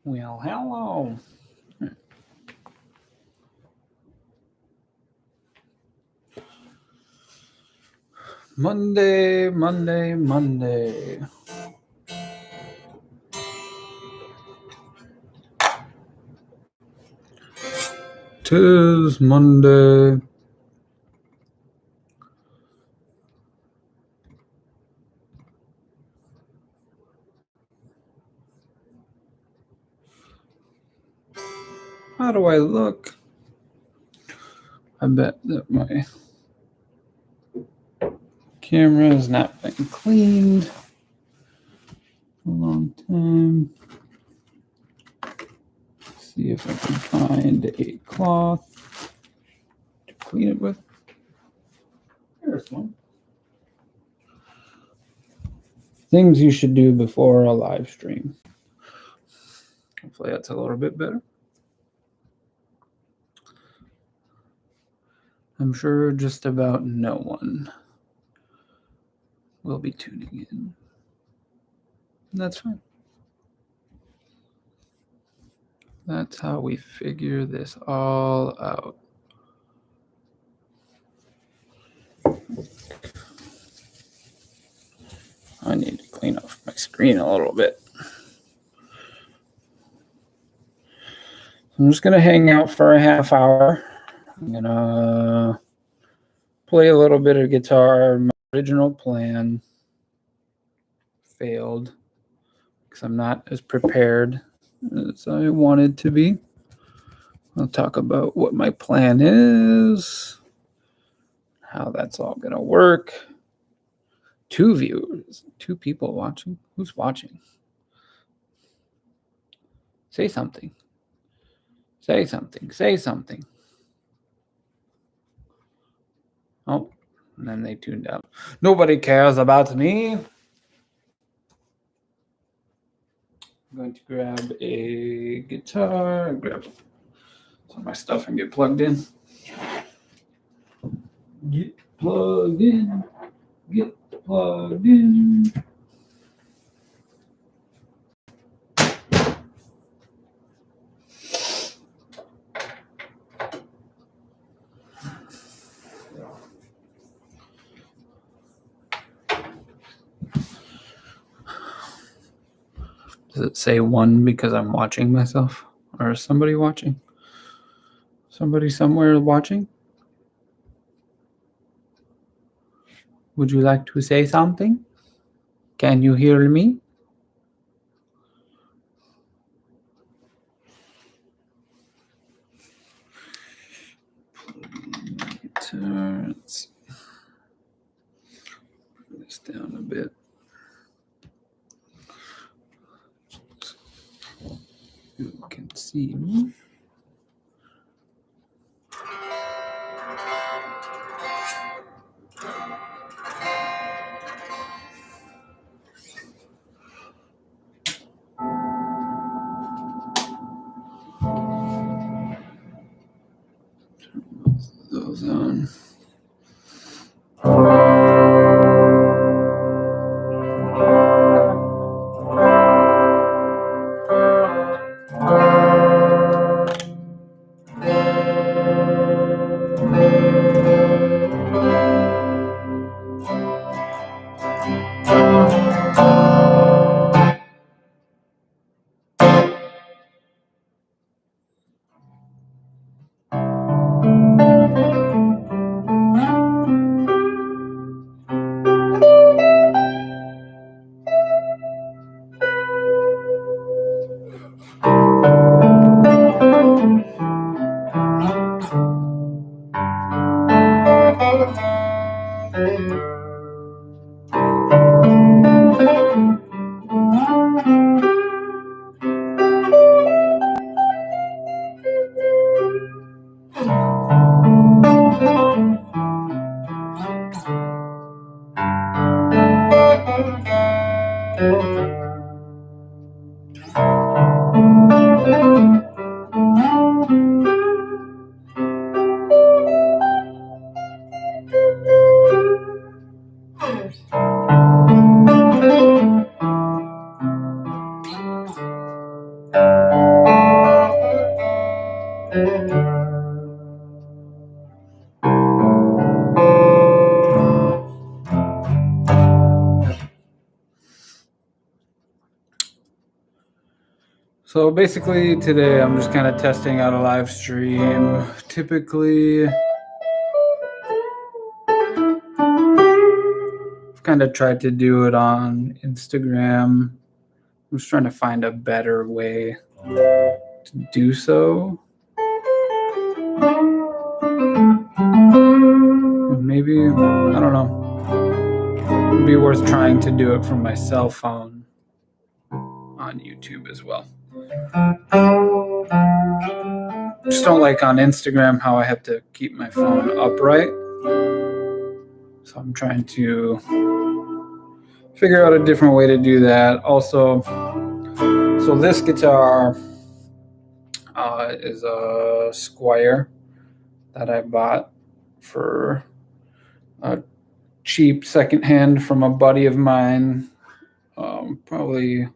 Well, hello. Monday, Monday, Monday. Tis Monday. How do I look? I bet that my camera has not been cleaned for a long time. See if I can find a cloth to clean it with. There's one. Things you should do before a live stream. Hopefully that's a little bit better. I'm sure just about no one will be tuning in. That's fine. That's how we figure this all out. I need to clean off my screen a little bit. I'm just going to hang out for a half hour. I'm going to play a little bit of guitar. My original plan failed because I'm not as prepared as I wanted to be. I'll talk about what my plan is, how that's all going to work. 2 viewers, 2 people watching. Who's watching? Say something. Say something. Say something. Oh, and then they tuned out. Nobody cares about me. I'm going to grab a guitar, grab some of my stuff and get plugged in. Get plugged in. Get plugged in. Does it say 1 because I'm watching myself? Or is somebody watching? Somebody somewhere watching? Would you like to say something? Can you hear me? Let's bring this down a bit. You can see me. Those on. So basically today I'm just kind of testing out a live stream. Typically, I've kind of tried to do it on Instagram. I'm just trying to find a better way to do so. Maybe, I don't know, it'd be worth trying to do it from my cell phone on YouTube as well. Just don't like on Instagram how I have to keep my phone upright. So I'm trying to figure out a different way to do that. Also, so this guitar is a Squier that I bought for a cheap secondhand from a buddy of mine, probably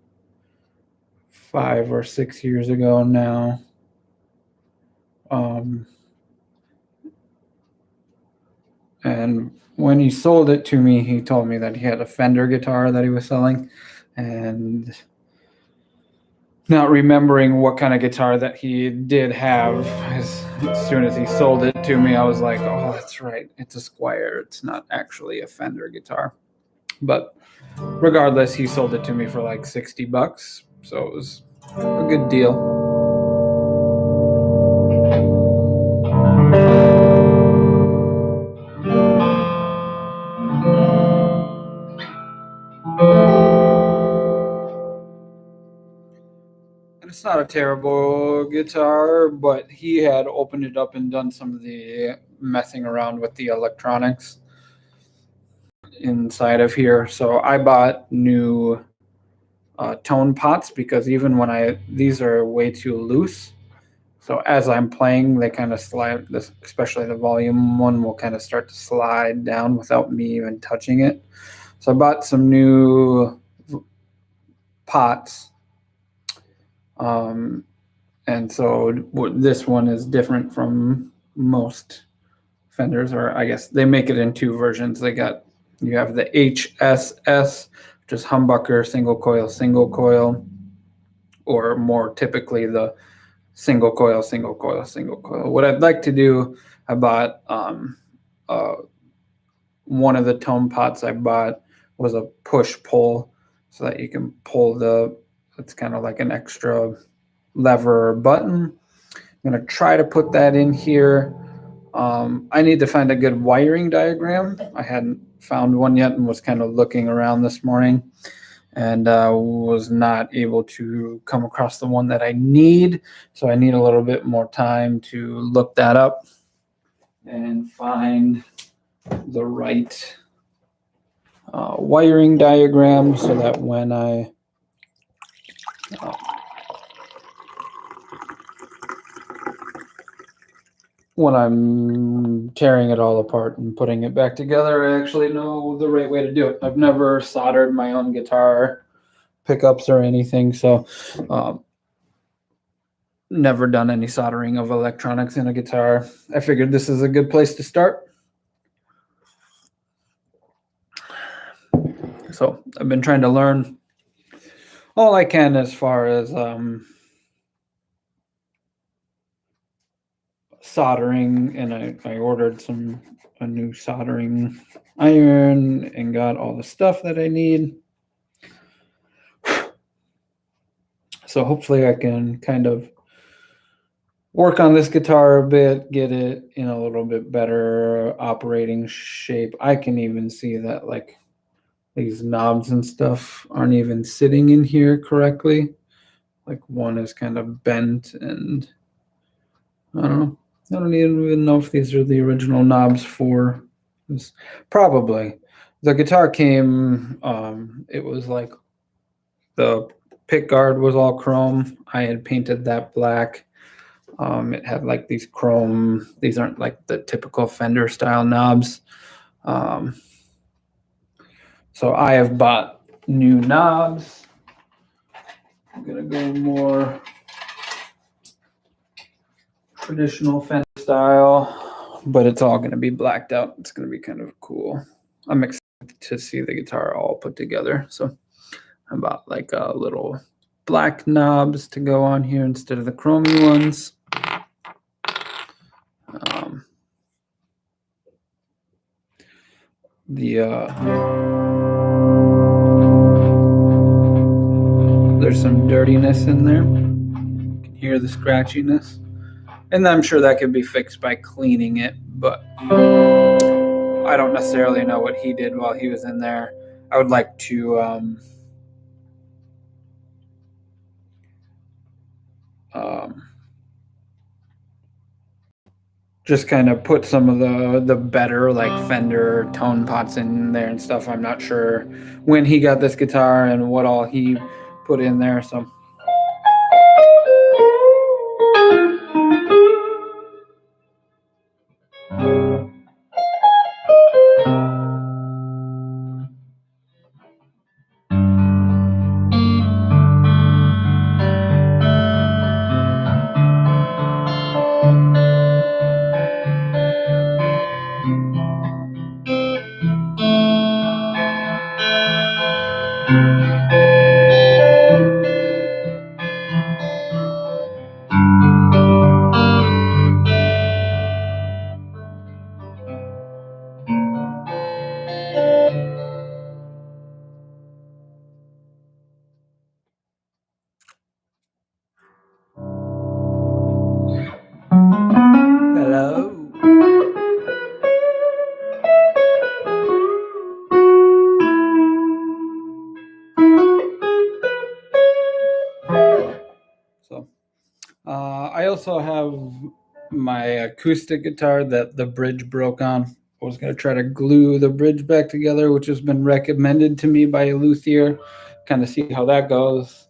5 or 6 years ago now. And when he sold it to me, he told me that he had a Fender guitar that he was selling, and not remembering what kind of guitar that he did have, as soon as he sold it to me, I was like, oh, that's right, it's a Squier. It's not actually a Fender guitar. But regardless, he sold it to me for like $60, so it was a good deal. It's not a terrible guitar, but he had opened it up and done some of the messing around with the electronics inside of here. So I bought new tone pots, because even when these are way too loose. So as I'm playing, they kind of slide, especially the volume one will kind of start to slide down without me even touching it. So I bought some new pots. And so this one is different from most Fenders, or I guess they make it in two versions. You have the HSS, which is humbucker, single coil, or more typically the single coil. What I'd like to do, I bought one of the tone pots I bought was a push-pull, so that you can pull it's kind of like an extra lever or button. I'm going to try to put that in here. I need to find a good wiring diagram. I hadn't found one yet and was kind of looking around this morning, and was not able to come across the one that I need. So I need a little bit more time to look that up and find the right wiring diagram, so that when I'm tearing it all apart and putting it back together, I actually know the right way to do it. I've never soldered my own guitar pickups or anything, so never done any soldering of electronics in a guitar. I figured this is a good place to start. So I've been trying to learn all I can as far as soldering, and I ordered a new soldering iron and got all the stuff that I need. So hopefully I can kind of work on this guitar a bit, get it in a little bit better operating shape. I can even see that like these knobs and stuff aren't even sitting in here correctly. Like one is kind of bent, and I don't know. I don't even know if these are the original knobs for this. Probably. The guitar came, it was like the pick guard was all chrome. I had painted that black. It had like these chrome, these aren't like the typical Fender style knobs. So I have bought new knobs. I'm gonna go more traditional Fender style, but it's all gonna be blacked out. It's gonna be kind of cool. I'm excited to see the guitar all put together. So I bought like a little black knobs to go on here instead of the chromey ones. There's some dirtiness in there. You can hear the scratchiness. And I'm sure that could be fixed by cleaning it, but I don't necessarily know what he did while he was in there. I would like to just kind of put some of the better like Fender tone pots in there and stuff. I'm not sure when he got this guitar and what all he put in there, so hello. So I also have my acoustic guitar that the bridge broke on. I was going to try to glue the bridge back together, which has been recommended to me by a luthier. Kind of see how that goes.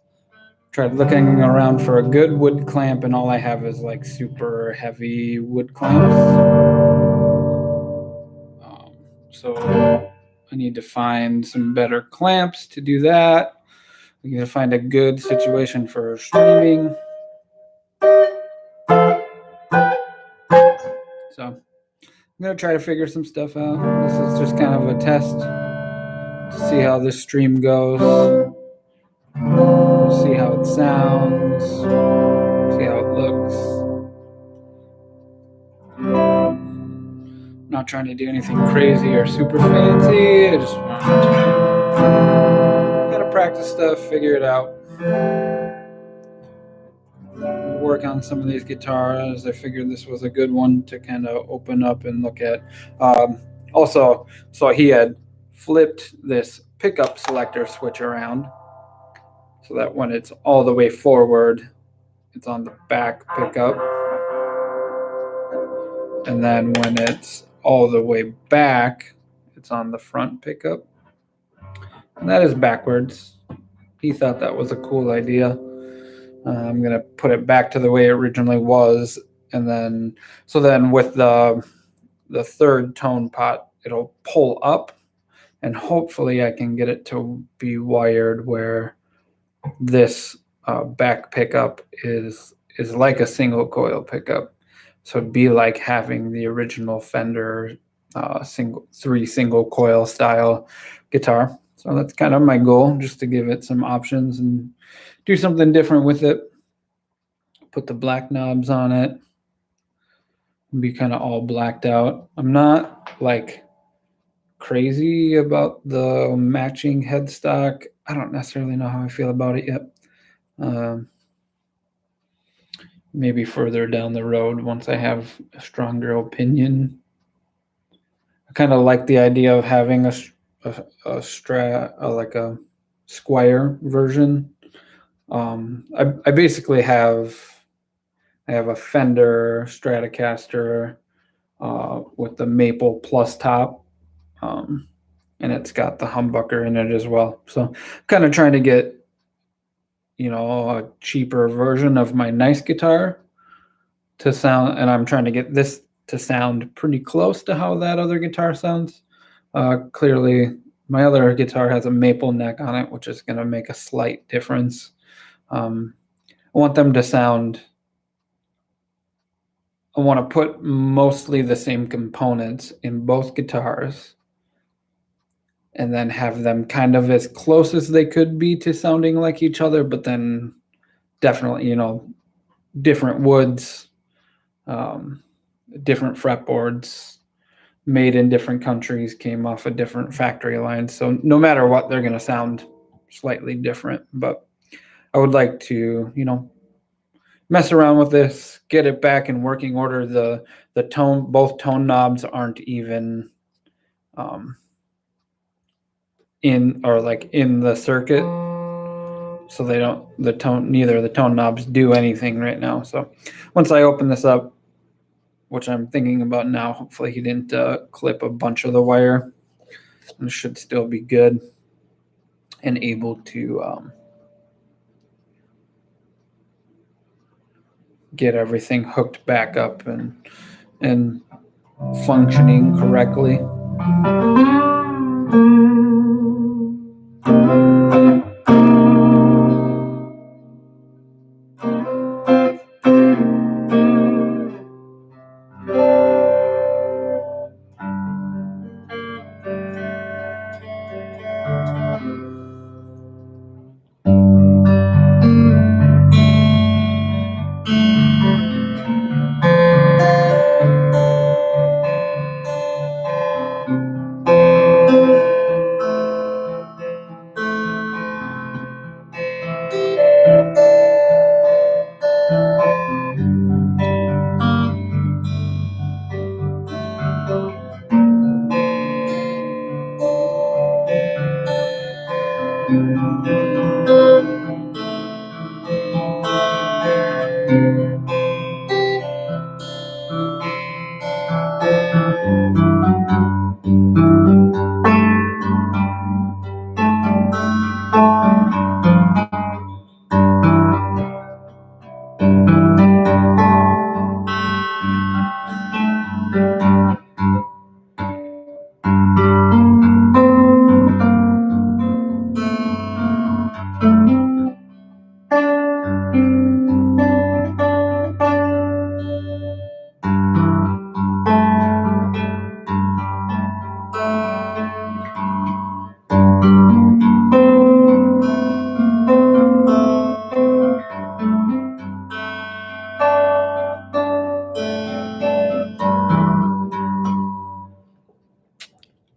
Tried looking around for a good wood clamp, and all I have is like super heavy wood clamps. So I need to find some better clamps to do that. We need to find a good situation for streaming. So I'm going to try to figure some stuff out. This is just kind of a test to see how this stream goes. See how it sounds. See how it looks. I'm not trying to do anything crazy or super fancy. I just want to gotta practice stuff, figure it out. Work on some of these guitars. I figured this was a good one to kind of open up and look at. Also, so he had flipped this pickup selector switch around so that when it's all the way forward, it's on the back pickup. And then when it's all the way back, it's on the front pickup. And that is backwards. He thought that was a cool idea. I'm going to put it back to the way it originally was. And then, so then with the third tone pot, it'll pull up. And hopefully I can get it to be wired where this back pickup is like a single coil pickup. So it'd be like having the original Fender three single coil style guitar. So that's kind of my goal, just to give it some options and do something different with it. Put the black knobs on it. Be kind of all blacked out. I'm not like crazy about the matching headstock. I don't necessarily know how I feel about it yet. Maybe further down the road once I have a stronger opinion. I kind of like the idea of having a Squier version. I basically have a Fender Stratocaster with the maple plus top, and it's got the humbucker in it as well. So I'm kind of trying to get, a cheaper version of my nice guitar to sound, and I'm trying to get this to sound pretty close to how that other guitar sounds. Clearly, my other guitar has a maple neck on it, which is going to make a slight difference. I want them to sound, I want to put mostly the same components in both guitars and then have them kind of as close as they could be to sounding like each other, but then definitely, different woods, different fretboards, made in different countries, came off of different factory lines. So no matter what, they're going to sound slightly different. But I would like to, mess around with this, get it back in working order. The tone, both tone knobs aren't even in the circuit, so neither of the tone knobs do anything right now. So once I open this up, which I'm thinking about now, hopefully he didn't clip a bunch of the wire, and it should still be good and able to get everything hooked back up and functioning correctly.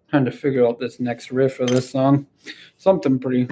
Trying to figure out this next riff of this song. Something pretty.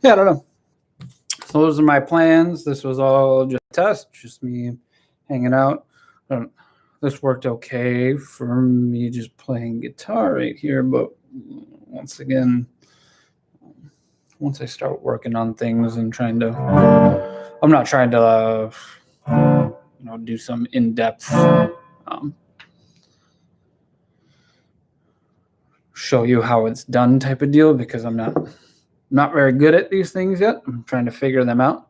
Yeah, I don't know. So those are my plans. This was all just a test, just me hanging out. This worked okay for me just playing guitar right here, but once again, once I start working on things and trying to I'm not trying to, do some in-depth show you how it's done type of deal, because I'm not very good at these things yet. I'm trying to figure them out.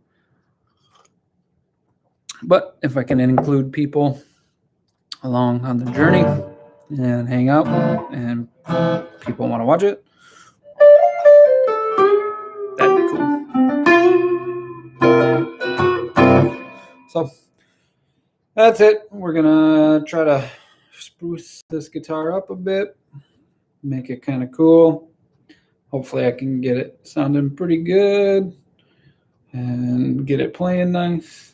But if I can include people along on the journey and hang out and people want to watch it, that'd be cool. So that's it. We're gonna try to spruce this guitar up a bit, make it kind of cool. Hopefully I can get it sounding pretty good and get it playing nice.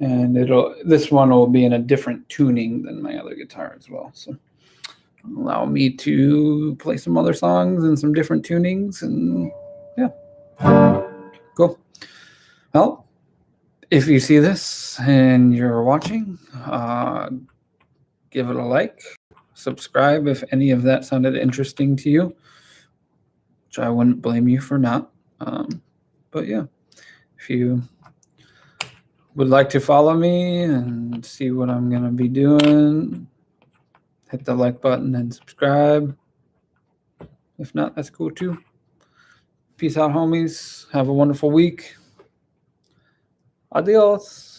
And this one will be in a different tuning than my other guitar as well. So allow me to play some other songs and some different tunings, and yeah. Cool. Well, if you see this and you're watching, give it a like, subscribe if any of that sounded interesting to you, which I wouldn't blame you for not. But yeah, if you would like to follow me and see what I'm going to be doing, hit the like button and subscribe. If not, that's cool too. Peace out, homies. Have a wonderful week. Adios.